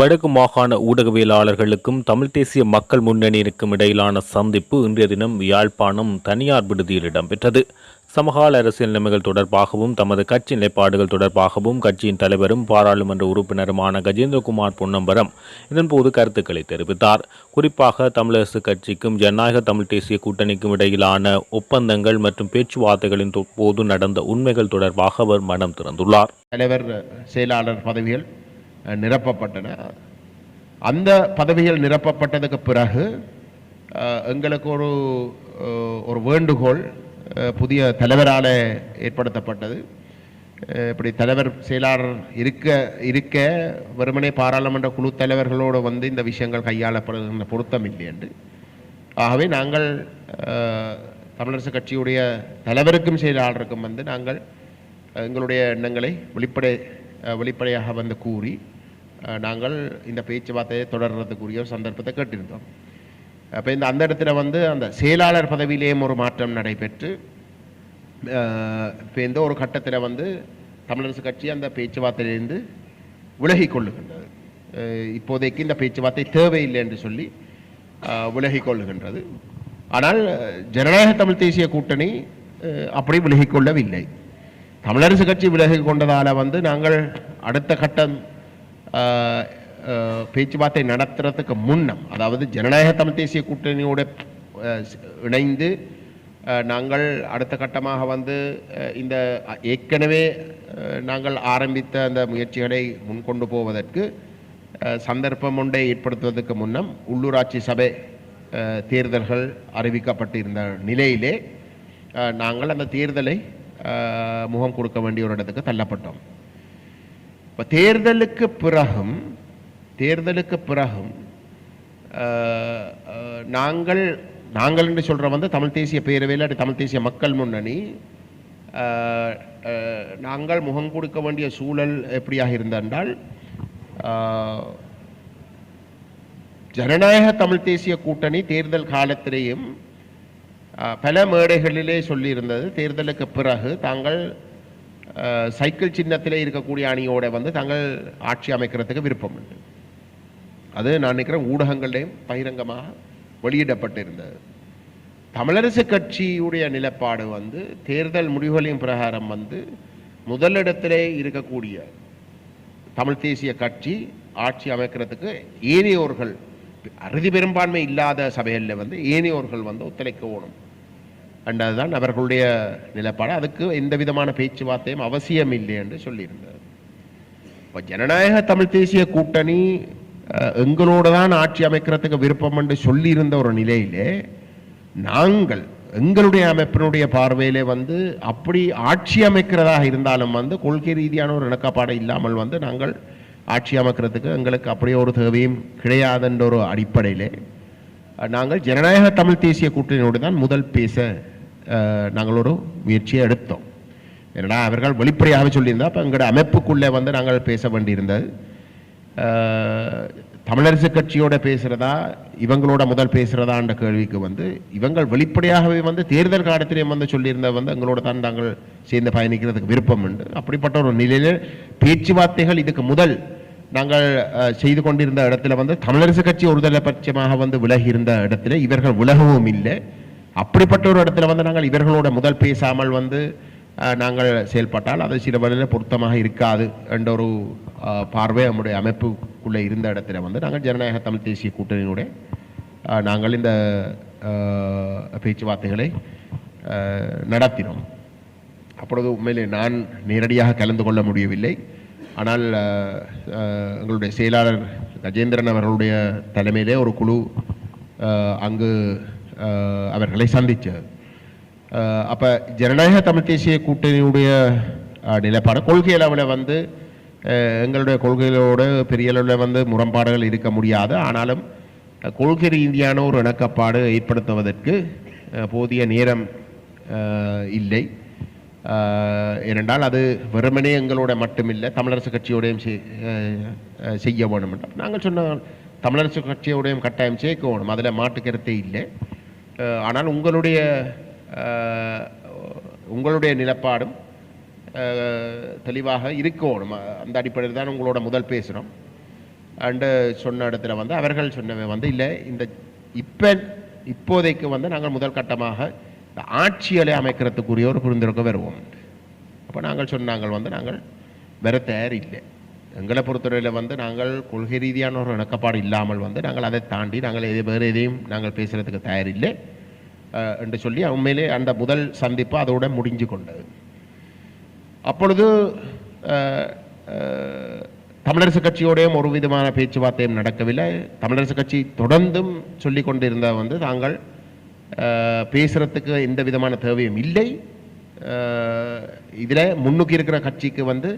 வடக்கு மாகாண ஊடகவியலாளர்களுக்கும் தமிழ் தேசிய மக்கள் முன்னணியினருக்கும் இடையிலான சந்திப்பு இன்றைய தினம் யாழ்ப்பாணம் தனியார் விடுதியில் இடம்பெற்றது. சமகால அரசியல் நிலைமைகள் தொடர்பாகவும் தமது கட்சி நிலைப்பாடுகள் தொடர்பாகவும் கட்சியின் தலைவரும் பாராளுமன்ற உறுப்பினருமான கஜேந்திரகுமார் பொன்னம்பலம் இதன்போது கருத்துக்களை தெரிவித்தார். குறிப்பாக தமிழரசு கட்சிக்கும் ஜனநாயக தமிழ் தேசிய கூட்டணிக்கும் இடையிலான ஒப்பந்தங்கள் மற்றும் பேச்சுவார்த்தைகளின் போது நடந்த உண்மைகள் தொடர்பாக அவர் மனம் திறந்துள்ளார். தலைவர் செயலாளர் பதவிகள் நிரப்பப்பட்டன. அந்த பதவிகள் நிரப்பப்பட்டதுக்கு பிறகு எங்களுக்கு ஒரு வேண்டுகோள் புதிய தலைவரால் ஏற்படுத்தப்பட்டது. இப்படி தலைவர் செயலாளர் இருக்க வெறுமனே பாராளுமன்ற குழு தலைவர்களோடு இந்த விஷயங்கள் கையாளப்படுகின்ற பொருத்தம் இல்லை என்று. ஆகவே நாங்கள் தமிழரசு கட்சியுடைய தலைவருக்கும் செயலாளருக்கும் நாங்கள் எங்களுடைய எண்ணங்களை வெளிப்படையாக கூறி நாங்கள் இந்த பேச்சுவார்த்தையை தொடர்றதுக்குரிய ஒரு சந்தர்ப்பத்தை கேட்டிருந்தோம். அப்போ அந்த இடத்துல அந்த செயலாளர் பதவியிலேயும் ஒரு மாற்றம் நடைபெற்று இப்போ ஒரு கட்டத்தில் தமிழரசு கட்சி அந்த பேச்சுவார்த்தையிலிருந்து விலகி கொள்ளுகின்றது. இப்போதைக்கு இந்த பேச்சுவார்த்தை தேவையில்லை என்று சொல்லி விலகி கொள்ளுகின்றது. ஆனால் ஜனநாயக தமிழ் தேசிய கூட்டணி அப்படி விலகிக்கொள்ளவில்லை. தமிழரசு கட்சி விலகி கொண்டதால் நாங்கள் அடுத்த கட்டம் பேச்சுவார்த்தை நடத்துறதுக்கு முன்னம், அதாவது ஜனநாயக தமிழ் தேசிய கூட்டணியோடு இணைந்து நாங்கள் அடுத்த கட்டமாக இந்த ஏற்கனவே நாங்கள் ஆரம்பித்த அந்த முயற்சிகளை முன்கொண்டு போவதற்கு சந்தர்ப்பம் ஒன்றை ஏற்படுத்துவதற்கு முன்னம் உள்ளூராட்சி சபை தேர்தல்கள் அறிவிக்கப்பட்டிருந்த நிலையிலே நாங்கள் அந்த தேர்தலை முகம் கொடுக்க வேண்டிய ஒரு இடத்துக்கு தள்ளப்பட்டோம். இப்போ தேர்தலுக்கு பிறகும் நாங்கள் என்று சொல்கிற தமிழ் தேசிய பேரவையில் தமிழ் தேசிய மக்கள் முன்னணி நாங்கள் முகம் கொடுக்க வேண்டிய சூழல் எப்படியாக இருந்தால் ஜனநாயக தமிழ் தேசிய கூட்டணி தேர்தல் காலத்திலேயும் பல மேடைகளிலே சொல்லியிருந்தது, தேர்தலுக்கு பிறகு தாங்கள் சைக்கிள் சின்னத்திலே இருக்கக்கூடிய அணியோட தாங்கள் ஆட்சி அமைக்கிறதுக்கு விருப்பம் உண்டு. அது நான் நினைக்கிறேன் ஊடகங்களிலேயும் பகிரங்கமாக வெளியிடப்பட்டிருந்தது. தமிழரசு கட்சியுடைய நிலைப்பாடு தேர்தல் முடிவுகளின் பிரகாரம் முதலிடத்திலே இருக்கக்கூடிய தமிழ் தேசிய கட்சி ஆட்சி அமைக்கிறதுக்கு ஏனையோர்கள் அறுதி பெரும்பான்மை இல்லாத சபைகளில் ஏனையோர்கள் ஒத்துழைக்க ஓணும் என்றதுதான் அவர்களுடைய நிலைப்பாடு. அதுக்கு எந்த விதமான பேச்சுவார்த்தையும் அவசியம் இல்லை என்று சொல்லியிருந்தார். இப்போ ஜனநாயக தமிழ் தேசிய கூட்டணி எங்களோட தான் ஆட்சி அமைக்கிறதுக்கு விருப்பம் என்று சொல்லியிருந்த ஒரு நிலையிலே நாங்கள் எங்களுடைய அமைப்பினுடைய பார்வையிலே அப்படி ஆட்சி அமைக்கிறதாக இருந்தாலும் கொள்கை ரீதியான ஒரு இணக்கப்பாடு இல்லாமல் நாங்கள் ஆட்சி அமைக்கிறதுக்கு எங்களுக்கு அப்படியே ஒரு தேவையும் கிடையாதுன்ற ஒரு அடிப்படையிலே நாங்கள் ஜனநாயக தமிழ் தேசிய கூட்டணியோடு தான் முதல் பேச நாங்கள் ஒரு முயற்சியை எடுத்தோம். ஏன்னா அவர்கள் வெளிப்படையாக சொல்லியிருந்தா அப்போ எங்களோட அமைப்புக்குள்ளே நாங்கள் பேச வேண்டியிருந்தது. தமிழரசு கட்சியோட பேசுகிறதா இவங்களோட முதல் பேசுகிறதான்ற கேள்விக்கு இவங்கள் வெளிப்படையாகவே தேர்தல் காலத்திலே சொல்லியிருந்த எங்களோட தான் நாங்கள் சேர்ந்து பயணிக்கிறதுக்கு விருப்பம் உண்டு. அப்படிப்பட்ட ஒரு நிலையில் பேச்சுவார்த்தைகள் இதுக்கு முதல் நாங்கள் செய்து கொண்டிருந்த இடத்துல தமிழரசு கட்சி ஒருதலை பட்சமாக விலகி இருந்த இடத்துல இவர்கள் விலகவும் இல்லை. அப்படிப்பட்ட ஒரு இடத்துல நாங்கள் இவர்களோட முதல் பேசாமல் நாங்கள் செயல்பட்டால் அது சில வழியில் பொருத்தமாக இருக்காது என்ற ஒரு பார்வை நம்முடைய அமைப்புக்குள்ளே இருந்த இடத்துல நாங்கள் ஜனநாயக தமிழ் தேசிய கூட்டணியோட நாங்கள் இந்த பேச்சுவார்த்தைகளை நடத்தினோம். அப்பொழுது உண்மையிலே நான் நேரடியாக கலந்து கொள்ள முடியவில்லை. ஆனால் எங்களுடைய செயலாளர் கஜேந்திரன் அவர்களுடைய தலைமையிலே ஒரு குழு அங்கு அவர்களை சந்தித்தார். அப்போ ஜனநாயக தமிழ் தேசிய கூட்டணியுடைய நிலைப்பாடு கொள்கை அளவில் எங்களுடைய கொள்கைகளோடு பெரிய அளவில் முரண்பாடுகள் இருக்க முடியாது. ஆனாலும் கொள்கை ரீதியான ஒரு இணக்கப்பாடு ஏற்படுத்துவதற்கு போதிய நேரம் இல்லை. ஏனென்றால் அது வெறுமனே எங்களோட மட்டுமில்லை, தமிழரசு கட்சியோடையும் செய்ய வேணும் என்றால் நாங்கள் சொன்ன தமிழரசு கட்சியோடையும் கட்டாயம் சேர்க்க வேணும், அதில் மாட்டு கருத்தே இல்லை. ஆனால் உங்களுடைய நிலப்பாடும் தெளிவாக இருக்கணும். அந்த அடிப்படையில் தான் உங்களோட முதல் பேசுகிறோம். அண்டு சொன்ன இடத்துல வந்து அவர்கள் சொன்னவை வந்து இல்லை இந்த இப்போதைக்கு வந்து நாங்கள் முதல் கட்டமாக ஆட்சியலை அமைக்கிறதுக்குரிய ஒரு புரிந்துரைக்க வருவோம். அப்போ நாங்கள் சொன்னாங்கள் வந்து நாங்கள் வர தயார் இல்லை. எங்களை பொறுத்தவரையில் வந்து நாங்கள் கொள்கை ரீதியான ஒரு இணக்கப்பாடு இல்லாமல் வந்து நாங்கள் அதை தாண்டி நாங்கள் வேறு எதையும் நாங்கள் பேசுகிறதுக்கு தயாரில்லை என்று சொல்லி உண்மையிலே அந்த முதல் சந்திப்பு அதோட முடிஞ்சு கொண்டது. அப்பொழுது தமிழரசு கட்சியோடையும் ஒரு விதமான பேச்சுவார்த்தையும் நடக்கவில்லை. தமிழரசு கட்சி தொடர்ந்தும் சொல்லி கொண்டிருந்த வந்து தாங்கள் பேசுகிறதுக்கு எந்த விதமான தேவையும் இல்லை, இதில் முன்னுக்கு இருக்கிற கட்சிக்கு வந்து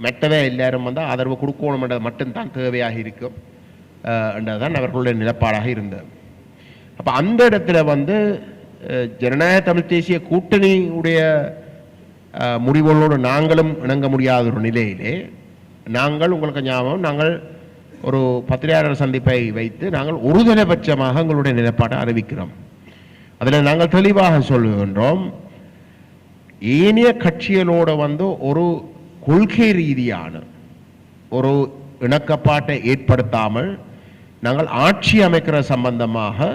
மெட்டவே எல்லாரும் வந்து ஆதரவு கொடுக்கணும்ன்றது மட்டும்தான் தேவையாக இருக்கும் என்றதான் அவர்களுடைய நிலப்பாடாக இருந்தது. அப்போ அந்த இடத்துல வந்து ஜனநாயக தமிழ் தேசிய கூட்டணியுடைய முடிவுகளோடு நாங்களும் இணங்க முடியாத ஒரு நிலையிலே நாங்கள் உங்களுக்கு ஞாபகம் நாங்கள் ஒரு பத்திரிகையாளர் சந்திப்பை வைத்து நாங்கள் ஒருதலைபட்சமாக எங்களுடைய நிலைப்பாட்டை அறிவிக்கிறோம். அதில் நாங்கள் தெளிவாக சொல்லுகின்றோம், ஏனைய கட்சிகளோடு வந்து ஒரு கொள்கை ரீதியான ஒரு இணக்கப்பாட்டை ஏற்படுத்தாமல் நாங்கள் ஆட்சி அமைக்கிற சம்பந்தமாக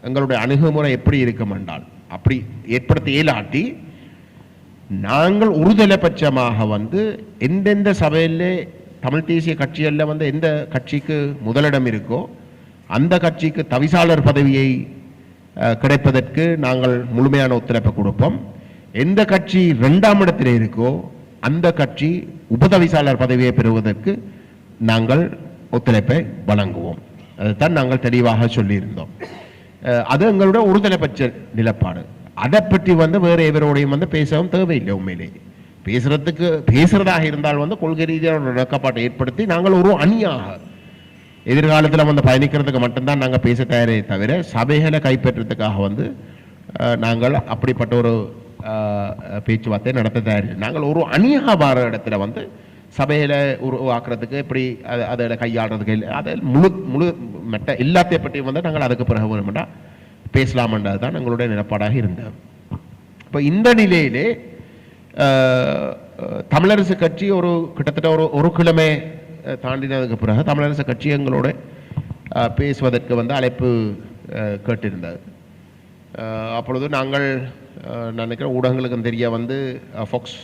எங்களுடைய அணுகுமுறை எப்படி இருக்கும் என்றால் அப்படி ஏற்படுத்த இயலாட்டி நாங்கள் ஒருதலைபட்சமாக வந்து எந்தெந்த சபையில் தமிழ் தேசிய கட்சிகளில் வந்து எந்த கட்சிக்கு முதலிடம் இருக்கோ அந்த கட்சிக்கு தவிசாளர் பதவியை கிடைப்பதற்கு நாங்கள் முழுமையான ஒத்துழைப்பை கொடுப்போம். எந்த கட்சி 2ஆம் இடத்தில் இருக்கோ அந்த கட்சி உபதவிசாளர் பதவியை பெறுவதற்கு நாங்கள் ஒத்துழைப்பை வழங்குவோம். அதுதான் நாங்கள் தெளிவாக சொல்லியிருந்தோம். அது எங்களுடைய ஒருதலைபட்ச நிலப்பாடு. அதை பற்றி வந்து வேறு எவரோடையும் வந்து பேசவும் தேவையில்லை. உண்மையிலே பேசுறதாக இருந்தால் வந்து கொள்கை ரீதியான இணக்கப்பாட்டை ஏற்படுத்தி நாங்கள் ஒரு அணியாக எதிர்காலத்தில் வந்து பயணிக்கிறதுக்கு மட்டும்தான் நாங்கள் பேச தயாரே தவிர சபைகளை கைப்பற்றதுக்காக வந்து நாங்கள் அப்படிப்பட்ட ஒரு பேச்சுவார்த்தை நடத்த தயாரில்லை. நாங்கள் ஒரு அணியாக வர இடத்துல வந்து சபையில் உருவாக்குறதுக்கு எப்படி அதை கையாளுறதுக்கு இல்லை, அதை முழு மெட்ட எல்லாத்தையும் பற்றி வந்து நாங்கள் அதுக்கு பிறகு வேணுமெண்டா பேசலாம்ன்றது தான் எங்களுடைய நிலப்பாடாக இருந்தது. இப்போ இந்த நிலையிலே தமிழரசு கட்சி கிட்டத்தட்ட ஒரு கிழமை தாண்டினதுக்கு பிறகு தமிழரசு கட்சி எங்களோட பேசுவதற்கு வந்து அழைப்பு கேட்டிருந்தது. அப்பொழுது நாங்கள் நினைக்கிறேன் ஊடகங்களுக்கும் தெரிய வந்து ஃபாக்ஸ்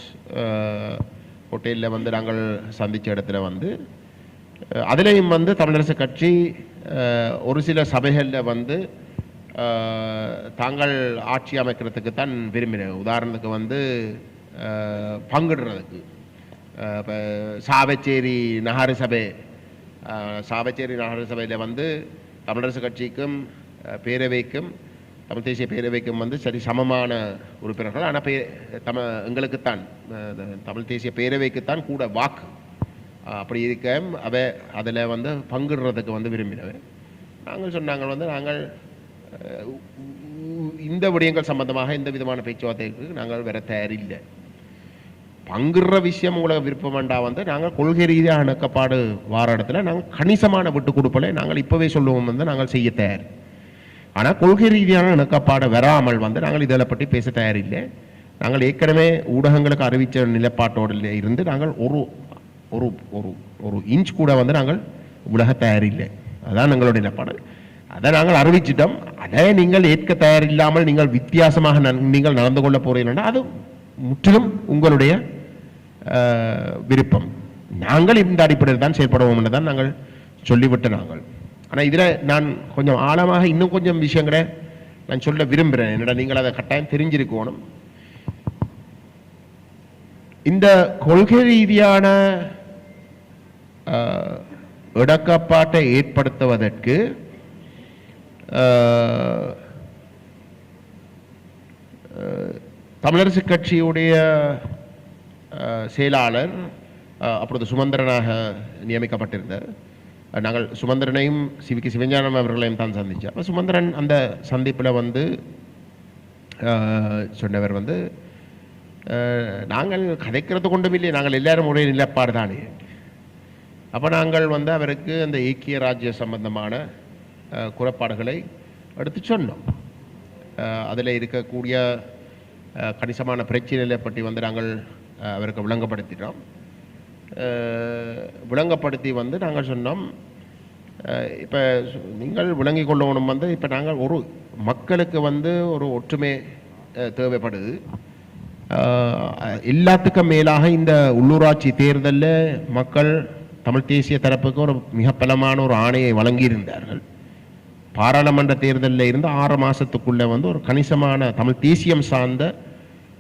ஹோட்டலில் வந்து நாங்கள் சந்தித்த இடத்துல வந்து அதிலையும் வந்து தமிழரசு கட்சி ஒரு சில சபைகளில் வந்து தாங்கள் ஆட்சி அமைக்கிறதுக்கு தான் விரும்பினேன். உதாரணத்துக்கு வந்து பங்கிடுறதுக்கு இப்போ சாவச்சேரி நகர சபையில் வந்து தமிழரசு கட்சிக்கும் பேரவைக்கும் தமிழ் தேசிய பேரவைக்கும் வந்து சரி சமமான உறுப்பினர்கள், ஆனால் எங்களுக்குத்தான் தமிழ் தேசிய பேரவைக்குத்தான் கூட வாக்கு. அப்படி இருக்க அதில் வந்து பங்கிடுறதுக்கு வந்து விரும்பினவர். நாங்கள் சொன்னாங்க வந்து நாங்கள் இந்த விடயங்கள் சம்பந்தமாக எந்த விதமான பேச்சுவார்த்தைக்கு நாங்கள் வேற தயாரில்லை. பங்குற விஷயம் உங்களுக்கு விருப்பம் வேண்டாம் வந்து நாங்கள் கொள்கை ரீதியாக இணக்கப்பாடு வார இடத்துல நாங்கள் கணிசமான விட்டு கொடுப்பலை நாங்கள் இப்போவே சொல்லுவோம் வந்து நாங்கள் செய்ய தயார். ஆனால் கொள்கை ரீதியான இணக்கப்பாடு வராமல் வந்து நாங்கள் இதில் பற்றி பேச தயாரில்லை. நாங்கள் ஏற்கனவே ஊடகங்களுக்கு அறிவித்த நிலைப்பாட்டோடு இருந்து நாங்கள் ஒரு ஒரு ஒரு ஒரு இன்ச் கூட வந்து நாங்கள் உலக தயாரில்லை. அதுதான் எங்களுடைய நிலைப்பாடு. அதை நாங்கள் அறிவிச்சிட்டோம். அதை நீங்கள் ஏற்க தயாரில்லாமல் நீங்கள் வித்தியாசமாக நீங்கள் நடந்து கொள்ள போறீங்கன்னா அது முற்றிலும் உங்களுடைய விருப்பம். நாங்கள் இந்த அடிப்படையில் தான் செயல்படுவோம் என்று தான் நாங்கள் சொல்லிவிட்டு நாங்கள். ஆனால் இதில் நான் கொஞ்சம் ஆழமாக இன்னும் கொஞ்சம் விஷயங்களை நான் சொல்ல விரும்புகிறேன். என்னடா நீங்கள் அதை கட்டாயம் தெரிஞ்சிருக்கணும். இந்த கொள்கை ரீதியான இடக்கப்பாட்டை ஏற்படுத்துவதற்கு தமிழரசு கட்சியுடைய செயலாளர் அப்பொழுது சுமந்திரனாக நியமிக்கப்பட்டிருந்தார். நாங்கள் சுமந்திரனையும் சிவிக்கு சிவஞானம் அவர்களையும் தான் சந்தித்தோம். அப்போ சுமந்திரன் அந்த சந்திப்பில் வந்து சொன்னவர் வந்து நாங்கள் கதைக்கிறது கொண்டும் இல்லை, நாங்கள் எல்லாரும் ஒரே நிலப்பாடு தானே. அப்போ நாங்கள் வந்து அவருக்கு அந்த ஐக்கிய ராஜ்ய சம்பந்தமான குறைபாடுகளை எடுத்து சொன்னோம். அதில் இருக்கக்கூடிய கணிசமான பிரச்சனைகளை பற்றி வந்து நாங்கள் அவருக்கு விளங்கப்படுத்தினோம். விளங்கப்படுத்தி வந்து நாங்கள் சொன்னோம் இப்போ நீங்கள் விளங்கி கொள்ளணும் வந்து இப்போ நாங்கள் ஒரு மக்களுக்கு வந்து ஒரு ஒற்றுமை தேவைப்படுது. எல்லாத்துக்கும் மேலாக இந்த உள்ளூராட்சி தேர்தலில் மக்கள் தமிழ் தேசிய தரப்புக்கு ஒரு மிக பலமான ஒரு ஆணையை வழங்கியிருந்தார்கள். பாராளுமன்ற தேர்தலில் இருந்து 6 மாதத்துக்குள்ளே வந்து ஒரு கணிசமான தமிழ் தேசியம் சார்ந்த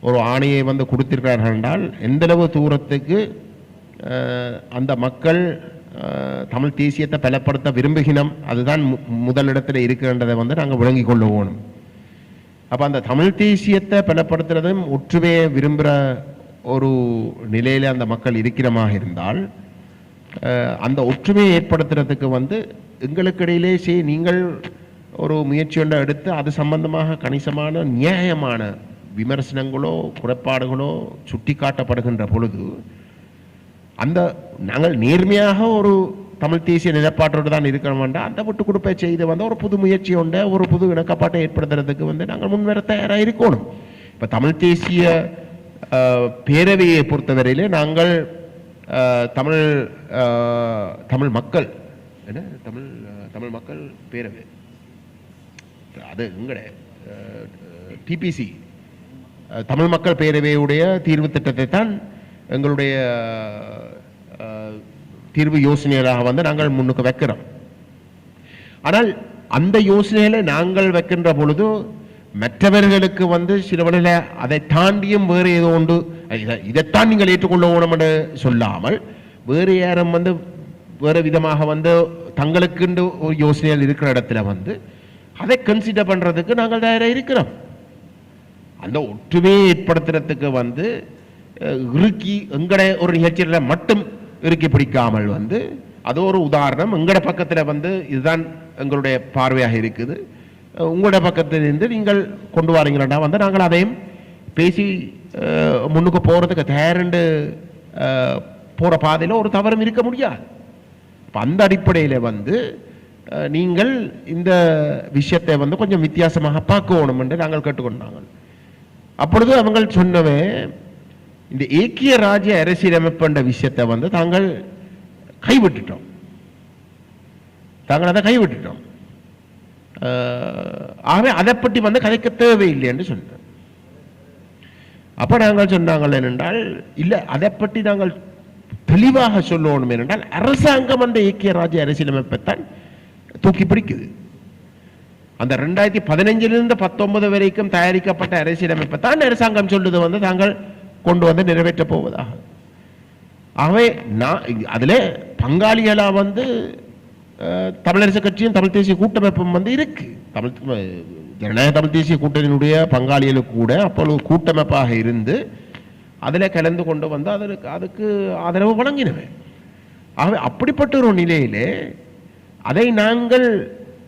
ஒரு ஆணையை வந்து கொடுத்திருக்கிறார்கள் என்றால் எந்தளவு தூரத்துக்கு அந்த மக்கள் தமிழ் தேசியத்தை பலப்படுத்த விரும்புகினோம், அதுதான் முதலிடத்தில் இருக்கின்றதை வந்து நாங்கள் விளங்கி கொள்ள வேணும். அப்போ அந்த தமிழ் தேசியத்தை பலப்படுத்துறதும் ஒற்றுமையை விரும்புகிற ஒரு நிலையில் அந்த மக்கள் இருக்கிறமாக இருந்தால் அந்த ஒற்றுமையை ஏற்படுத்துறதுக்கு வந்து எங்களுக்கு இடையிலே நீங்கள் ஒரு முயற்சி ஒன்றை எடுத்து அது சம்பந்தமாக கணிசமான நியாயமான விமர்சனங்களோ குறைபாடுகளோ சுட்டி காட்டப்படுகின்ற பொழுது அந்த நாங்கள் நேர்மையாக ஒரு தமிழ் தேசிய நிலப்பாட்டோடு தான் இருக்கிறோம்டா அந்த விட்டு கொடுப்பை செய்து வந்து ஒரு புது முயற்சி உண்ட ஒரு புது இணக்கப்பாட்டை ஏற்படுத்துறதுக்கு வந்து நாங்கள் முன்வர தயாராக இருக்கணும். இப்போ தமிழ் தேசிய பேரவையை பொறுத்தவரையிலே நாங்கள் தமிழ் மக்கள் என்ன தமிழ் மக்கள் பேரவை அது எங்கட டிபிசி தமிழ் மக்கள் பேரவையுடைய தீர்வு திட்டத்தை தான் எங்களுடைய தீர்வு யோசனைகளாக வந்து நாங்கள் முன்னுக்கு வைக்கிறோம். ஆனால் அந்த யோசனைகளை நாங்கள் வைக்கின்ற பொழுது மற்றவர்களுக்கு வந்து சிலவழில் அதை தாண்டியும் வேறு ஏதோ ஒன்று இதைத்தான் நீங்கள் ஏற்றுக்கொள்ள வேணும் என்று சொல்லாமல் வேறு யாரும் வந்து வேறு விதமாக வந்து தங்களுக்குண்டு ஒரு யோசனைகள் இருக்கிற இடத்துல வந்து அதை கன்சிடர் பண்ணுறதுக்கு நாங்கள் தயாராக இருக்கிறோம். அந்த ஒற்றுமையை ஏற்படுத்துறதுக்கு வந்து இறுக்கி எங்கட ஒரு நிகழ்ச்சியில் மட்டும் இறுக்கி பிடிக்காமல் வந்து அது ஒரு உதாரணம். எங்கட பக்கத்தில் வந்து இதுதான் எங்களுடைய பார்வையாக இருக்குது, உங்களுடைய பக்கத்திலிருந்து நீங்கள் கொண்டு வரீங்களா வந்து நாங்கள் அதையும் பேசி முன்னுக்கு போகிறதுக்கு தயாரிண்டு போகிற பாதையில் ஒரு தவறும் இருக்க முடியாது. இப்போ அந்த அடிப்படையில் வந்து நீங்கள் இந்த விஷயத்தை வந்து கொஞ்சம் வித்தியாசமாக பார்க்கணும் என்று நாங்கள் கேட்டுக்கொண்டாங்க. அப்பொழுது அவங்க சொன்னவே இந்த ஏக்கிய ராஜ்ய அரசியலமைப்பு என்ற விஷயத்தை வந்து தாங்கள் கைவிட்டுட்டோம், தாங்கள் அதை கைவிட்டுட்டோம். ஆகவே அதை பற்றி வந்து கதைக்க தேவையில்லை என்று சொன்னோம். அப்போ நாங்கள் சொன்னாங்கள் என்னென்றால் இல்லை அதை பற்றி நாங்கள் தெளிவாக சொல்லணும் என்றால் அரசாங்கம் அந்த ஏக்கிய ராஜ்ய அரசியலமைப்பை தான் தூக்கி பிடிக்குது. அந்த 2015 19 வரைக்கும் தயாரிக்கப்பட்ட அரசியலமைப்பை தான் அரசாங்கம் சொல்லுது வந்து தாங்கள் கொண்டு வந்து நிறைவேற்ற போவதாக. ஆகவே நான் அதில் பங்காளிகளாக வந்து தமிழரசு கட்சியும் தமிழ் தேசிய கூட்டமைப்பும் வந்து இருக்கு. ஜனநாயக தமிழ் தேசிய கூட்டணியினுடைய பங்காளிகளுக்கு கூட அப்பொழுது கூட்டமைப்பாக இருந்து அதில் கலந்து கொண்டு வந்து அதுக்கு ஆதரவு வழங்கினவை. ஆகவே அப்படிப்பட்ட ஒரு நிலையிலே அதை நாங்கள்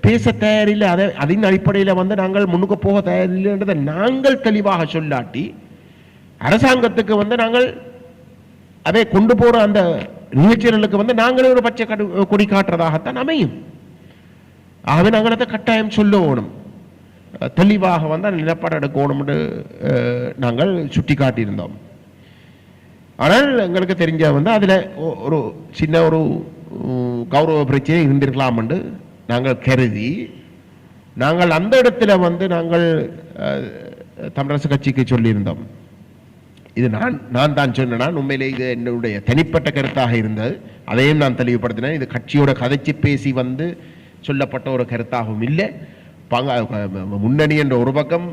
பேச தயாரில்லை, அதன் அடிப்படையில் வந்து நாங்கள் முன்னுக்கு போக தயாரில்லைன்றதை நாங்கள் தெளிவாக சொல்லாட்டி அரசாங்கத்துக்கு வந்து நாங்கள் அதை கொண்டு போகிற அந்த நிகழ்ச்சிகளுக்கு வந்து நாங்களே ஒரு பச்சை கொடி காட்டுறதாகத்தான் அமையும். ஆகவே நாங்கள் அதை கட்டாயம் சொல்லணும், தெளிவாக வந்து அந்த நிலப்பாடு எடுக்கணும் என்று நாங்கள் சுட்டி காட்டியிருந்தோம். ஆனால் எங்களுக்கு தெரிஞ்ச வந்து அதில் ஒரு சின்ன ஒரு கௌரவ பிரச்சனை இருந்திருக்கலாம் என்று நாங்கள் கருதி நாங்கள் அந்த இடத்துல வந்து நாங்கள் தமிழரசு கட்சிக்கு சொல்லியிருந்தோம். இது நான் தான் சொன்னேன், உண்மையிலே இது என்னுடைய தனிப்பட்ட கருத்தாக இருந்தது, அதையும் நான் தெளிவுபடுத்தினேன். இது கட்சியோட கதைச்சி பேசி வந்து சொல்லப்பட்ட ஒரு கருத்தாகவும் இல்லை. முன்னணி என்ற ஒரு பக்கம்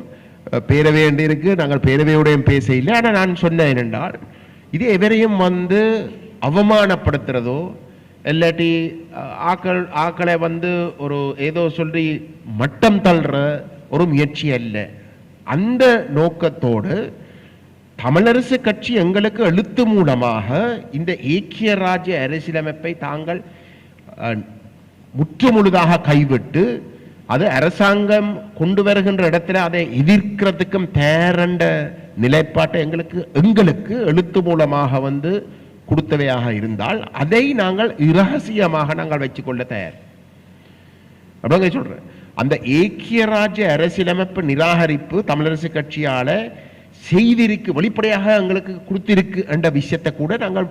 பேரவை என்று இருக்கு, நாங்கள் பேரவையோடையும் பேச இல்லை. ஆனால் நான் சொன்னேன் என்னென்றால் இது எவரையும் வந்து அவமானப்படுத்துறதோ இல்லாட்டி ஆக்களை வந்து ஒரு ஏதோ சொல்லி மட்டம் தள்ளுற ஒரு முயற்சி அல்ல. அந்த நோக்கத்தோடு தமிழரசு கட்சி எங்களுக்கு எழுத்து மூலமாக இந்த ஏக்கிய ராஜ்ய அரசியலமைப்பை தாங்கள் முற்றுமுழுதாக கைவிட்டு அது அரசாங்கம் கொண்டு வருகின்ற இடத்துல அதை எதிர்க்கிறதுக்கும் தேரண்ட நிலைப்பாட்டை எங்களுக்கு எழுத்து மூலமாக வந்து கொடுத்தவையாக இருந்தால் அதை நாங்கள் இரகசியமாக நாங்கள் வச்சுக்கொள்ள தயார் அப்படிங்க சொல்றேன். அந்த ஏக்கிய ராஜ்ய அரசியலமைப்பு நிராகரிப்பு தமிழரசு கட்சியால செய்திருக்கு, வெளிப்படையாக எங்களுக்கு கொடுத்திருக்கு என்ற விஷயத்தை கூட நாங்கள்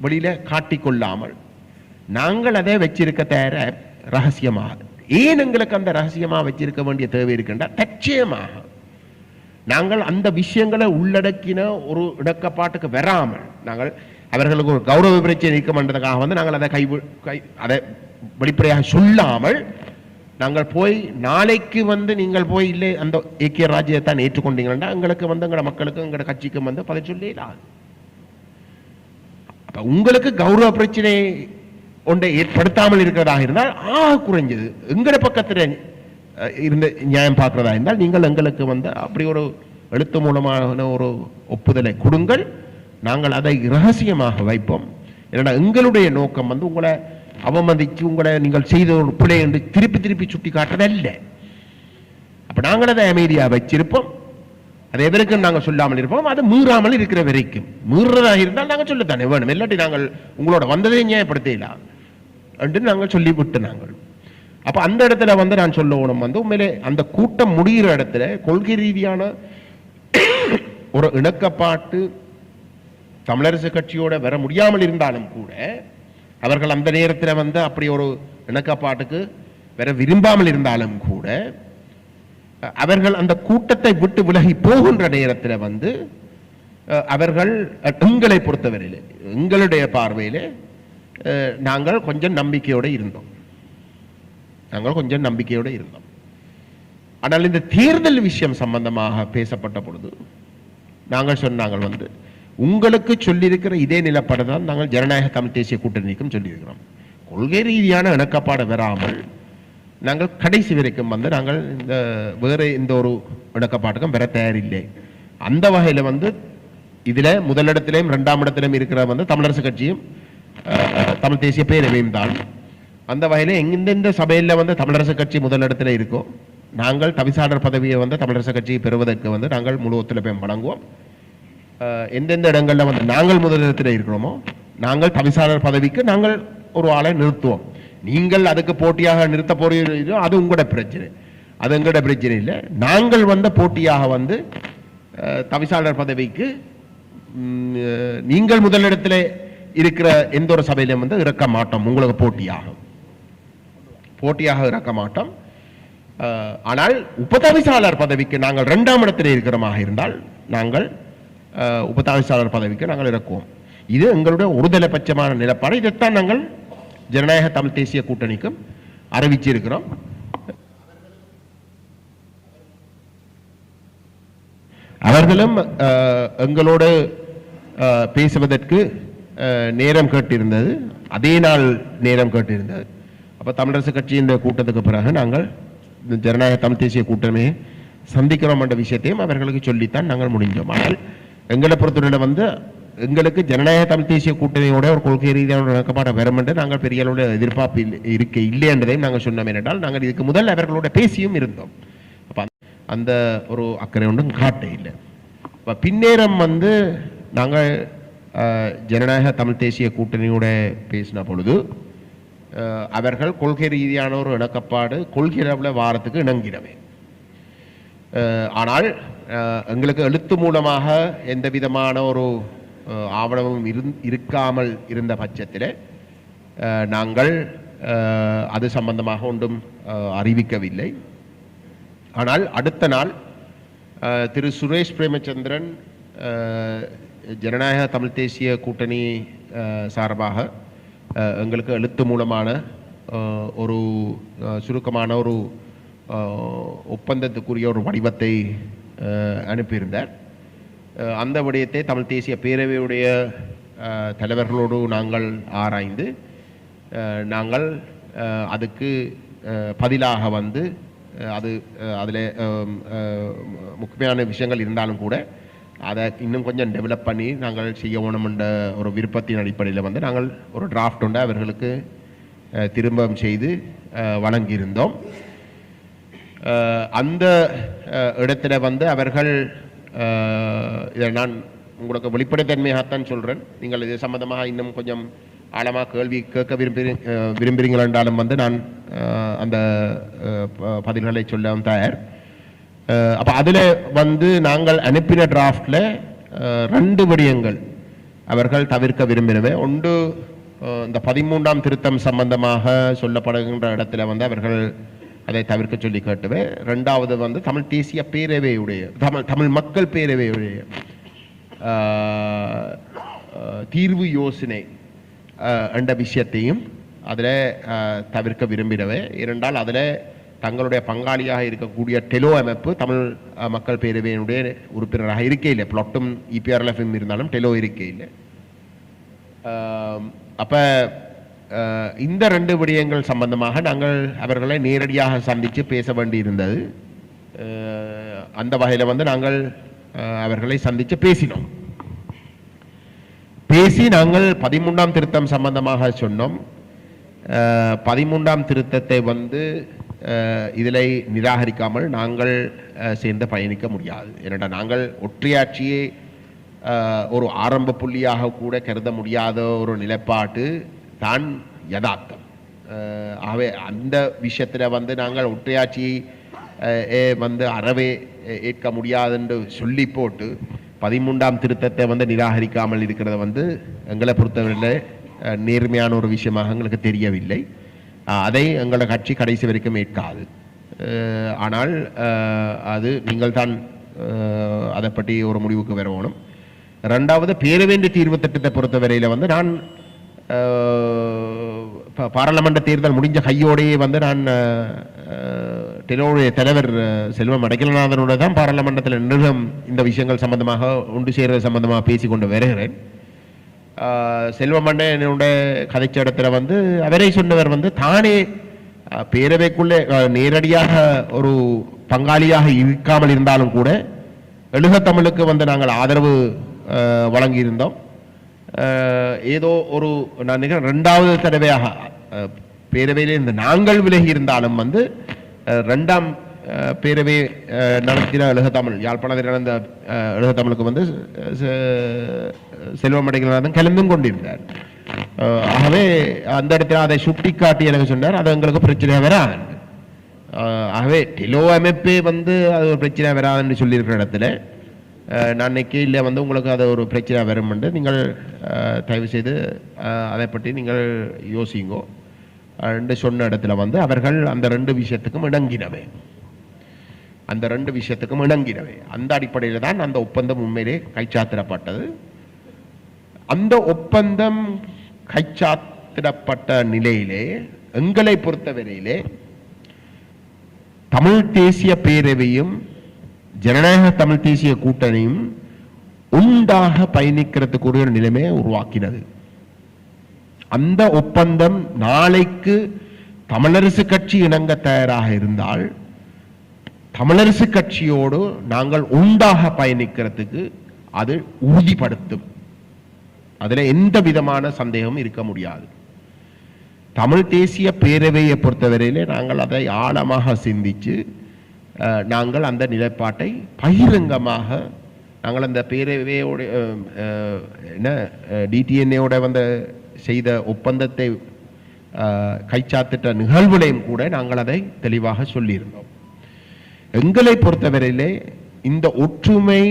வெளியில காட்டிக்கொள்ளாமல் நாங்கள் அதை வச்சிருக்க தயார ரகசியமாக. ஏன் எங்களுக்கு அந்த ரகசியமாக வச்சிருக்க வேண்டிய தேவை இருக்கின்றா, தற்சயமாக நாங்கள் அந்த விஷயங்களை உள்ளடக்கின ஒரு இடக்கப்பாட்டுக்கு வராமல் நாங்கள் அவர்களுக்கு ஒரு கௌரவ பிரச்சனை இருக்கமன்றதுக்காக வந்து நாங்கள் அதை அதை வெளிப்படையாக சொல்லாமல் நாங்கள் போய் நாளைக்கு வந்து நீங்கள் போய் இல்லை அந்த ஐக்கிய ராஜ்யத்தான் ஏற்றுக்கொண்டீங்கன்னா எங்களுக்கு வந்து எங்களோட மக்களுக்கும் எங்களோட கட்சிக்கும் வந்து பதில் சொல்லிடலாம். அப்ப உங்களுக்கு கௌரவ பிரச்சனை ஒன்றை ஏற்படுத்தாமல் இருக்கிறதாக இருந்தால் குறைஞ்சது எங்களோட பக்கத்தில் இருந்து நியாயம் பார்க்கிறதா இருந்தால் நீங்கள் எங்களுக்கு வந்து அப்படி ஒரு எழுத்து மூலமான ஒரு ஒப்புதலை கொடுங்கள், நாங்கள் அதை ரகசியமாக வைப்போம். ஏன்னா எங்களுடைய நோக்கம் வந்து உங்களை அவமதிச்சு உங்களை நீங்கள் செய்த ஒரு பிழை என்று திருப்பி திருப்பி சுட்டி காட்டுறதல்ல. அப்ப நாங்கள் அதை அமைதியாக வச்சிருப்போம், அதை எதற்கும் நாங்கள் சொல்லாமல் இருப்போம். அது மீறாமல் இருக்கிற வரைக்கும், மீறுறதாக இருந்தால் நாங்கள் சொல்லத்தானே வேணும், இல்லாட்டி நாங்கள் உங்களோட வந்ததை நியாயப்படுத்தலாம் என்று நாங்கள் சொல்லிவிட்டு நாங்கள் அப்ப அந்த இடத்துல வந்து நான் சொல்லணும் வந்து உண்மையிலே அந்த கூட்டம் முடிகிற இடத்துல கொள்கை ரீதியான ஒரு இணக்கப்பாட்டு தமிழரசு கட்சியோட வர முடியாமல் இருந்தாலும் கூட அவர்கள் அந்த நேரத்தில் வந்து அப்படி ஒரு இணக்கப்பாட்டுக்கு வர விரும்பாமல் இருந்தாலும் கூட அவர்கள் அந்த கூட்டத்தை விட்டு விலகி போகின்ற நேரத்தில் வந்து அவர்கள் எங்களை பொறுத்தவரையில் எங்களுடைய பார்வையில் நாங்கள் கொஞ்சம் நம்பிக்கையோடு இருந்தோம். ஆனால் இந்த தேர்தல் விஷயம் சம்பந்தமாக பேசப்பட்ட பொழுது நாங்கள் சொன்னாங்கள் வந்து உங்களுக்கு சொல்லியிருக்கிற இதே நிலப்பாடு தான் நாங்கள் ஜனநாயக தமிழ் தேசிய கூட்டணிக்கும் சொல்லியிருக்கிறோம். கொள்கை ரீதியான இணக்கப்பாடு வராமல் நாங்கள் கடைசி வரைக்கும் வந்து நாங்கள் இந்த வேறு இந்த ஒரு இணக்கப்பாட்டுக்கும் வர தயாரில்லை. அந்த வகையில் வந்து இதில் முதலிடத்திலையும் 2ஆம் இடத்திலும் இருக்கிற வந்து தமிழரசு கட்சியும் தமிழ் தேசிய பேரவையும் தான். அந்த வகையில் எந்தெந்த சபையில் வந்து தமிழரசு கட்சி முதலிடத்தில் இருக்கோ நாங்கள் தவிசாளர் பதவியை வந்து தமிழரசு கட்சியை பெறுவதற்கு வந்து நாங்கள் முழு ஒத்துழைப்பையும் வழங்குவோம். எந்தெந்த இடங்களில் வந்து நாங்கள் முதலிடத்தில் இருக்கிறோமோ நாங்கள் தவிசாளர் பதவிக்கு நாங்கள் ஒரு ஆளை நிறுத்துவோம். நீங்கள் அதுக்கு போட்டியாக நிறுத்த போறீங்களோ அது உங்களோட பிரச்சனை, அது எங்களோட பிரச்சனை இல்லை. நாங்கள் வந்து போட்டியாக வந்து தவிசாளர் பதவிக்கு நீங்கள் முதலிடத்தில் இருக்கிற எந்த ஒரு சபையிலும் வந்து இறக்க மாட்டோம், உங்களுக்கு போட்டியாக இறக்க மாட்டோம். ஆனால் உபதவிசாளர் பதவிக்கு நாங்கள் 2ஆம் இடத்தில் இருக்கிறமாக இருந்தால் நாங்கள் உபதவிசாளர் பதவிக்கு நாங்கள் இறக்குவோம். இது எங்களுடைய ஒருதலை பட்சமான நிலப்பாடு. இதைத்தான் நாங்கள் ஜனநாயக தமிழ் தேசிய கூட்டணிக்கும் அறிவிச்சிருக்கிறோம். அவர்களும் எங்களோடு பேசுவதற்கு நேரம் கேட்டிருந்தது, அதே நாள் நேரம் கேட்டிருந்தது. அப்போ தமிழரசு கட்சியின் கூட்டத்துக்கு பிறகு நாங்கள் ஜனநாயக தமிழ் தேசிய கூட்டமையை சந்திக்கிறோம் என்ற விஷயத்தையும் அவர்களுக்கு சொல்லித்தான் நாங்கள் முடிஞ்சோம். ஆனால் எங்களை பொறுத்தவரை வந்து எங்களுக்கு ஜனநாயக தமிழ் தேசிய கூட்டணியோட ஒரு கொள்கை ரீதியான இணக்கப்பாடு வரும் என்று நாங்கள் பெரிய அளவுடைய எதிர்பார்ப்பு இல்லை என்றதையும் நாங்கள் சொன்னோம். என்றால் நாங்கள் இதுக்கு முதல் அவர்களோட பேசியும் இருந்தோம். அப்போ அந்த ஒரு அக்கறை ஒன்றும் காட்ட இல்லை. இப்போ பின்னேரம் வந்து நாங்கள் ஜனநாயக தமிழ் தேசிய கூட்டணியோட பேசின பொழுது அவர்கள் கொள்கை ரீதியான ஒரு இணக்கப்பாடு கொள்கை அளவில் வாரத்துக்கு இணங்கினவை. ஆனால் எங்களுக்கு எழுத்து மூலமாக எந்த விதமான ஒரு ஆவணமும் இருக்காமல் இருந்த பட்சத்தில் நாங்கள் அது சம்பந்தமாக ஒன்றும் அறிவிக்கவில்லை. ஆனால் அடுத்த நாள் திரு சுரேஷ் பிரேமச்சந்திரன் ஜனநாயக தமிழ் தேசிய கூட்டணி சார்பாக எங்களுக்கு எழுத்து மூலமான ஒரு சுருக்கமான ஒரு ஒப்பந்தத்துக்குரிய ஒரு வடிவத்தை அனுப்பியிருந்தார். அந்த விடயத்தை தமிழ் தேசிய பேரவையுடைய தலைவர்களோடு நாங்கள் ஆராய்ந்து நாங்கள் அதுக்கு பதிலாக வந்து அதில் முக்கியமான விஷயங்கள் இருந்தாலும் கூட அதை இன்னும் கொஞ்சம் டெவலப் பண்ணி நாங்கள் செய்ய வேணுமென்ற ஒரு விருப்பத்தின் அடிப்படையில் வந்து நாங்கள் ஒரு டிராஃப்ட் ஒன்று அவர்களுக்கு திரும்பம் செய்து வழங்கியிருந்தோம். அந்த இடத்துல வந்து அவர்கள் இதை நான் உங்களுக்கு வெளிப்படைத்தன்மையாகத்தான் சொல்கிறேன், நீங்கள் இது சம்பந்தமாக இன்னும் கொஞ்சம் ஆழமாக கேள்வி கேட்க விரும்புகிறீங்கள் என்றாலும் வந்து நான் அந்த பதில்களை சொல்ல தயார். அப்போ அதில் வந்து நாங்கள் அனுப்பின டிராஃப்டில் 2 விடயங்கள் அவர்கள் தவிர்க்க விரும்பினவை. ஒன்று இந்த 13ஆம் திருத்தம் சம்பந்தமாக சொல்லப்படுகின்ற இடத்துல வந்து அவர்கள் அதை தவிர்க்க சொல்லி கேட்டுவே. ரெண்டாவது வந்து தமிழ் தேசிய பேரவையுடைய தமிழ் மக்கள் பேரவையுடைய தீர்வு யோசனை என்ற விஷயத்தையும் அதில் தவிர்க்க விரும்பிடவே. இரண்டால் அதில் தங்களுடைய பங்காளியாக இருக்கக்கூடிய டெலோ அமைப்பு தமிழ் மக்கள் பேரவையினுடைய உறுப்பினராக இருக்கையில், பிளாட்டும் இபிஆர்எல்எஃப்எம் இருந்தாலும் டெலோ இருக்கையில். அப்போ இந்த 2 விடயங்கள் சம்பந்தமாக நாங்கள் அவர்களை நேரடியாக சந்தித்து பேச வேண்டியிருந்தது. அந்த வகையில் வந்து நாங்கள் அவர்களை சந்தித்து பேசினோம். பேசி நாங்கள் 13ஆம் திருத்தம் சம்பந்தமாக சொன்னோம். 13ஆம் திருத்தத்தை வந்து இதில் நிராகரிக்காமல் நாங்கள் சேர்ந்து பயணிக்க முடியாது. ஏனென்றால் நாங்கள் ஒற்றையாட்சியை ஒரு ஆரம்ப புள்ளியாக கூட கருத முடியாத ஒரு நிலைப்பாட்டு தான் யதார்த்தம். ஆகவே அந்த விஷயத்தில் வந்து நாங்கள் ஒற்றையாட்சியை வந்து அறவே ஏற்க முடியாது என்று சொல்லி போட்டு 13ஆம் திருத்தத்தை வந்து நிராகரிக்காமல் இருக்கிறத வந்து எங்களை பொறுத்தவரையில் நேர்மையான ஒரு விஷயமாக எங்களுக்கு தெரியவில்லை. அதை எங்களோட கட்சி கடைசி வரைக்கும் ஏற்காது. ஆனால் அது நீங்கள் தான் அதை பற்றி ஒரு முடிவுக்கு வரணும். ரெண்டாவது, பேரவேண்டிய தீர்வு திட்டத்தை பொறுத்தவரையில் வந்து நான் பாராளுமன்ற தேர்தல் முடிஞ்ச கையோடையே வந்து நான் டெலோடைய தலைவர் செல்வம் அடைக்கலநாதனோட தான் பாராளுமன்றத்தில் நிறுவனம் இந்த விஷயங்கள் சம்பந்தமாக ஒன்று சேர்வது சம்பந்தமாக பேசிக்கொண்டு வருகிறேன். செல்வமண்ணன் என்னோட கதைச்ச இடத்துல வந்து அவரை சொன்னவர் வந்து தானே பேரவைக்குள்ளே நேரடியாக ஒரு பங்காளியாக இருக்காமல் இருந்தாலும் கூட எழுகத்தமிழுக்கு வந்து நாங்கள் ஆதரவு வழங்கியிருந்தோம். ஏதோ ஒரு நான் நினைக்கிறேன் 2வது தடவையாக பேரவையில் இருந்து நாங்கள் விலகி இருந்தாலும் வந்து 2ஆம் பேரவை நடத்தின எழுகத்தமிழ் யாழ்ப்பாணத்தில் நடந்த எழுகத்தமிழுக்கு வந்து செல்வம் அடைக்கலநாதன் கலந்தும் கொண்டிருந்தார். ஆகவே அந்த இடத்துல அதை சுட்டி காட்டி எனக்கு சொன்னார், அது எங்களுக்கு பிரச்சனை வராது. ஆகவே டெலோ அமைப்பே வந்து அது ஒரு பிரச்சனை வராதுன்னு சொல்லியிருக்கிற இடத்துல நான் இன்னைக்கு இல்லை வந்து உங்களுக்கு அது ஒரு பிரச்சனை வரும் என்று நீங்கள் தயவு செய்து அதை பற்றி நீங்கள் யோசிங்கோ என்று சொன்ன இடத்துல வந்து அவர்கள் அந்த 2 விஷயத்துக்கும் இணங்கினவை. அந்த அடிப்படையில் தான் அந்த ஒப்பந்தம் உண்மையிலே கைச்சாத்திடப்பட்டது. அந்த ஒப்பந்தம் கைச்சாத்திடப்பட்ட நிலையிலே எங்களை பொறுத்தவரையிலே தமிழ் தேசிய பேரவையும் ஜனநாயக தமிழ் தேசிய கூட்டணியும் உண்டாக பயணிக்கிறதுக்கு ஒரு நிலைமையை உருவாக்கினது. அந்த ஒப்பந்தம் நாளைக்கு தமிழரசு கட்சி இணங்க தயாராக இருந்தால் தமிழரசு கட்சியோடு நாங்கள் உண்டாக பயணிக்கிறதுக்கு அது உறுதிப்படுத்தும். அதில் எந்த விதமான சந்தேகமும் இருக்க முடியாது. தமிழ் தேசிய பேரவையை பொறுத்தவரையிலே நாங்கள் அதை ஆழமாக சிந்தித்து நாங்கள் அந்த நிலைப்பாட்டை பகிரங்கமாக நாங்கள் அந்த பேரவையோட என்ன டிடிஎன்ஏயோட வந்து செய்த ஒப்பந்தத்தை கைச்சாத்திட்ட நிகழ்வுலையும் கூட நாங்கள் அதை தெளிவாக சொல்லியிருந்தோம். எங்களை பொறுத்தவரையிலே இந்த ஒற்றுமை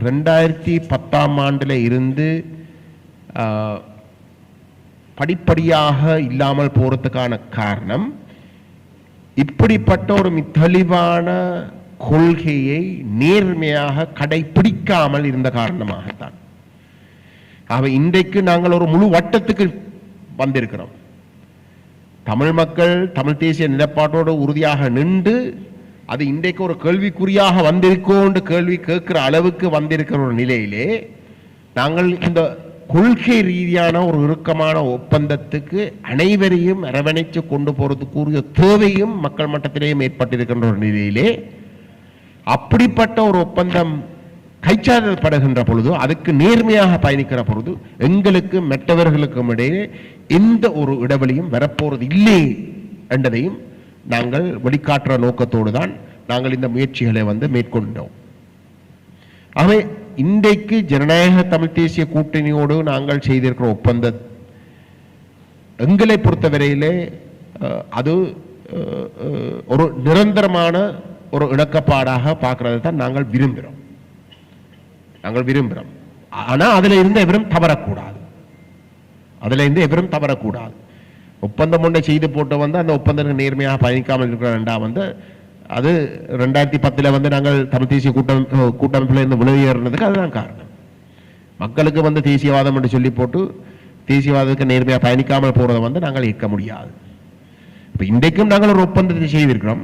2010ஆம் ஆண்டில் இருந்து படிப்படியாக இல்லாமல் போறதுக்கான காரணம் இப்படிப்பட்ட ஒரு தெளிவான கொள்கையை நேர்மையாக கடைபிடிக்காமல் இருந்த காரணமாகத்தான். இன்றைக்கு நாங்கள் ஒரு முழு வட்டத்துக்கு வந்திருக்கிறோம். தமிழ் மக்கள் தமிழ் தேசிய நிலைப்பாட்டோடு உறுதியாக நின்று அது இன்றைக்கு ஒரு கேள்விக்குறியாக வந்திருக்கோண்டு கேள்வி கேட்கிற அளவுக்கு வந்திருக்கிற ஒரு நிலையிலே நாங்கள் இந்த கொள்கை ரீதியான ஒரு இறுக்கமான ஒப்பந்தத்துக்கு அனைவரையும் அரவணைச்சு கொண்டு போறதுக்குரிய தேவையும் மக்கள் மட்டத்திலேயும் ஏற்பட்டிருக்கின்ற ஒரு நிலையிலே அப்படிப்பட்ட ஒரு ஒப்பந்தம் கைச்சாதப்படுகின்ற பொழுது அதுக்கு நேர்மையாக பயணிக்கிற பொழுது எங்களுக்கு மற்றவர்களுக்கும் இடையே எந்த ஒரு இடைவெளியும் வரப்போறது இல்லை என்பதையும் நாங்கள் வெளிக்காட்டுற நோக்கத்தோடு தான் நாங்கள் இந்த முயற்சிகளை வந்து மேற்கொண்டோம். ஆகவே இன்றைக்கு ஜனநாயக தமிழ் தேசிய கூட்டணியோடு நாங்கள் செய்திருக்கிற ஒப்பந்தம் எங்களை பொறுத்தவரையிலே அது ஒரு நிரந்தரமான ஒரு இணக்கப்பாடாக பார்க்கறது தான் நாங்கள் விரும்புகிறோம். ஆனால் அதில் இருந்து எவரும் தவறக்கூடாது. அதுலேருந்து எவரும் தவறக்கூடாது. ஒப்பந்தம் ஒன்றை செய்து போட்டு வந்து அந்த ஒப்பந்தத்துக்கு நேர்மையாக பயணிக்காமல் இருக்கிற வந்து அது 2010 வந்து நாங்கள் தமிழ் தேசிய கூட்டமைப்பில் இருந்து விலகியறதுக்கு அதுதான் காரணம். மக்களுக்கு வந்து தேசியவாதம் என்று சொல்லி போட்டு தேசியவாதத்துக்கு நேர்மையாக பயணிக்காமல் போறதை வந்து நாங்கள் ஏற்க முடியாது. இப்போ இன்றைக்கும் நாங்கள் ஒரு ஒப்பந்தத்தை செய்திருக்கிறோம்.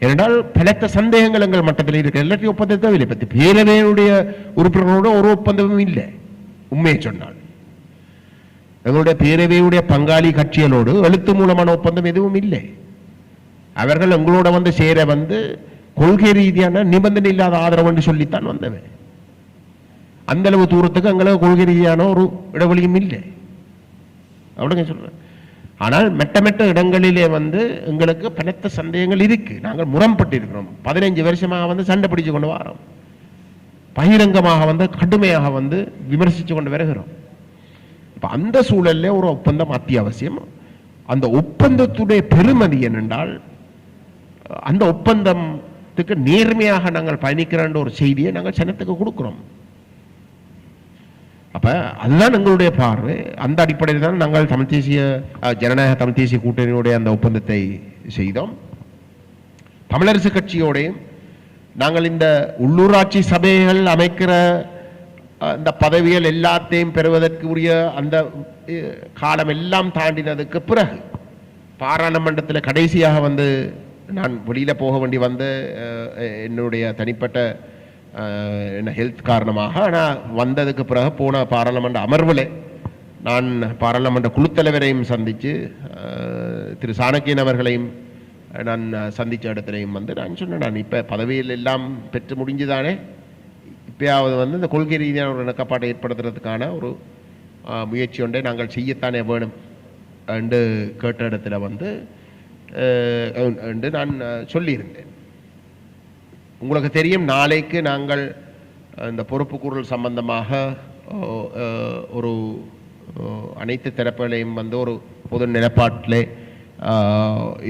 ஏனென்றால் பலத்த சந்தேகங்கள் எங்கள் மட்டத்தில் இருக்கிற எல்லாத்தையும் ஒப்பந்தத்தை இல்லை. பற்றி பேரவையுடைய உறுப்பினர்களோட ஒரு ஒப்பந்தமும் இல்லை. உண்மையை சொன்னால் எங்களுடைய பேரவையுடைய பங்காளி கட்சிகளோடு எழுத்து மூலமான ஒப்பந்தம் எதுவும் இல்லை. அவர்கள் எங்களோட வந்து சேர வந்து கொள்கை ரீதியான நிபந்தனை இல்லாத ஆதரவு என்று சொல்லித்தான் வந்தவன். அந்த அளவு தூரத்துக்கு எங்களுக்கு கொள்கை ரீதியான ஒரு இடைவெளியும் இல்லை. அப்படிங்க சொல்றேன். ஆனால் மெட்ட இடங்களிலே வந்து எங்களுக்கு பலத்த சந்தேகங்கள் இருக்கு. நாங்கள் முரண்பட்டு இருக்கிறோம். 15 வருஷமாக வந்து சண்டை பிடிச்சு கொண்டு வரோம். பகிரங்கமாக வந்து கடுமையாக வந்து விமர்சித்து கொண்டு வருகிறோம். இப்போ அந்த சூழலில் ஒரு ஒப்பந்தம் அத்தியாவசியம். அந்த ஒப்பந்தத்துடைய பெருமதி என்னென்றால் அந்த ஒப்பந்தத்துக்கு நேர்மையாக நாங்கள் பயணிக்கிறோன்ற ஒரு செய்தியை நாங்கள் சனத்துக்கு கொடுக்கிறோம். அப்ப அதுதான் எங்களுடைய பார்வை. அந்த அடிப்படையில் தான் நாங்கள் தமிழ் தேசிய ஜனநாயக தமிழ் தேசிய கூட்டணியுடைய அந்த ஒப்பந்தத்தை செய்தோம். தமிழரசு கட்சியோடையும் நாங்கள் இந்த உள்ளூராட்சி சபைகள் அமைக்கிற அந்த பதவிகள் எல்லாத்தையும் பெறுவதற்கு உரிய அந்த காலம் எல்லாம் தாண்டினதுக்கு பிறகு பாராளுமன்றத்தில் கடைசியாக வந்து நான் வெளியில் போக வேண்டி வந்து என்னுடைய தனிப்பட்ட ஹெல்த் காரணமாக ஆனால் வந்ததுக்கு பிறகு போன பாராளுமன்ற அமர்வில் நான் பாராளுமன்ற குழு தலைவரையும் சந்தித்து திரு சாணக்கியன் அவர்களையும் நான் சந்தித்த இடத்துலையும் வந்து நான் சொன்னேன், நான் இப்போ பதவியில் எல்லாம் பெற்று முடிஞ்சுதானே, இப்போயாவது வந்து இந்த கொள்கை ரீதியான ஒரு இணக்கப்பாட்டை ஏற்படுத்துறதுக்கான ஒரு முயற்சி ஒன்றை நாங்கள் செய்யத்தானே வேணும் என்று கேட்ட இடத்துல வந்து என்று நான் சொல்லியிருந்தேன். உங்களுக்கு தெரியும், நாளைக்கு நாங்கள் இந்த பொறுப்புக்கூறல் சம்பந்தமாக ஒரு அனைத்து தரப்புகளையும் வந்து ஒரு பொது நிலப்பாட்டிலே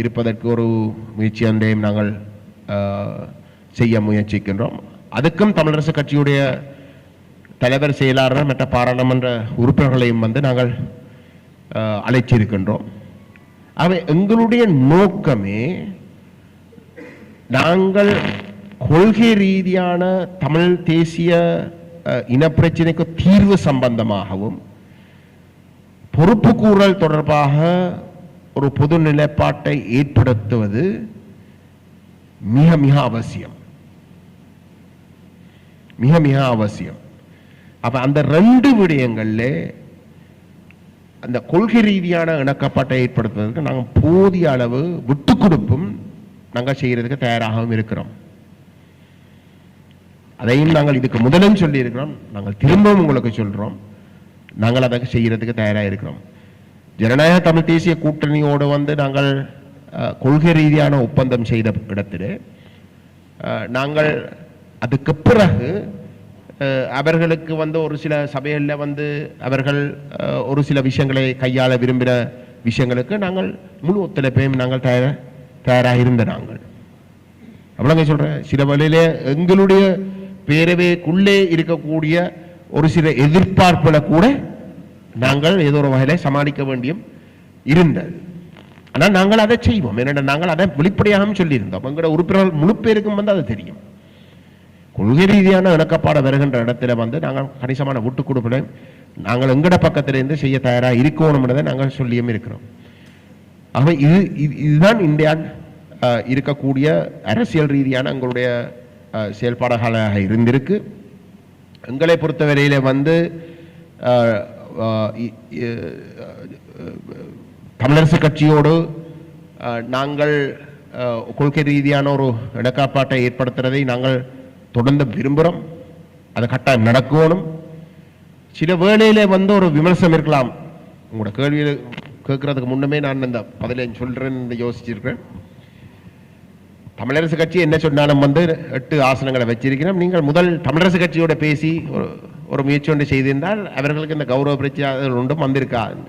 இருப்பதற்கு ஒரு முயற்சி ஒன்றையும் நாங்கள் செய்ய முயற்சிக்கின்றோம். அதுக்கும் தமிழரசு கட்சியுடைய தலைவர், செயலாளர் மற்ற பாராளுமன்ற உறுப்பினர்களையும் வந்து நாங்கள் அழைச்சிருக்கின்றோம். அவை எங்களுடைய நோக்கமே நாங்கள் கொள்கை ரீதியான தமிழ் தேசிய இனப்பிரச்சனைக்கு தீர்வு சம்பந்தமாகவும் பொறுப்புக்கூறல் தொடர்பாக ஒரு பொது நிலைப்பாட்டை ஏற்படுத்துவது மிக மிக அவசியம், மிக மிக அவசியம். அப்ப அந்த ரெண்டு விடயங்கள்ல அந்த கொள்கை ரீதியான இணக்கப்பாட்டை ஏற்படுத்துவதற்கு நாங்கள் போதிய அளவு விட்டு கொடுப்பும் நாங்கள் செய்யறதுக்கு தயாராகவும் இருக்கிறோம். அதையும் நாங்கள் இதுக்கு முதலும் சொல்லி இருக்கிறோம், நாங்கள் திரும்பவும் உங்களுக்கு சொல்றோம், நாங்கள் அதை செய்யறதுக்கு தயாராக இருக்கிறோம். ஜனநாயக தமிழ் தேசிய கூட்டணியோடு வந்து நாங்கள் கொள்கை ரீதியான ஒப்பந்தம் செய்த இடத்திலே நாங்கள் அதுக்கு பிறகு அவர்களுக்கு வந்து ஒரு சில சபைகளில் வந்து அவர்கள் ஒரு சில விஷயங்களை கையாள விரும்பின விஷயங்களுக்கு நாங்கள் முழு ஒத்துழைப்பையும் நாங்கள் தயாராக இருந்த நாங்கள் அவ்வளோங்க சொல்கிறேன். சில வழியிலே எங்களுடைய பேரவைக்குள்ளே இருக்கக்கூடிய ஒரு சில எதிர்பார்ப்புகளை கூட நாங்கள் ஏதோ ஒரு வகையில் சமாளிக்க வேண்டியும் இருந்தது. ஆனால் நாங்கள் அதை செய்வோம். ஏன்னா நாங்கள் அதை வெளிப்படையாகவும் சொல்லியிருந்தோம். எங்களோட உறுப்பினர்கள் முழு பேருக்கும் வந்து அது தெரியும். கொள்கை ரீதியான இணக்கப்பாடு வருகின்ற இடத்துல வந்து நாங்கள் கணிசமான விட்டு கொடுப்பதை நாங்கள் எங்கட பக்கத்திலிருந்து செய்ய தயாராக இருக்கணும்ன்றதை நாங்கள் சொல்லியும் இருக்கிறோம். ஆக இதுதான் இந்தியா இருக்கக்கூடிய அரசியல் ரீதியான எங்களுடைய செயல்பாடுகளாக இருந்திருக்கு. எங்களை பொறுத்தவரையில வந்து தமிழரசு கட்சியோடு நாங்கள் கொள்கை ரீதியான ஒரு இணக்கப்பாட்டை ஏற்படுத்துறதை நாங்கள் தொடர்ந்து விரும்புகிறோம். அது கட்டாயம் நடக்கணும். சில வேளையில வந்து ஒரு விமர்சனம் இருக்கலாம். உங்களோட கேள்வியில் கேட்கறதுக்கு முன்னமே நான் இந்த பதிலை சொல்றேன்னு யோசிச்சிருக்கேன். தமிழரசு கட்சி என்ன சொன்னாலும் வந்து 8 ஆசனங்களை வச்சிருக்கிறோம். நீங்கள் முதல் தமிழரசு கட்சியோட பேசி ஒரு முயற்சி ஒன்று செய்திருந்தால் அவர்களுக்கு இந்த கௌரவ பிரச்சனை ஒன்றும் வந்திருக்காது.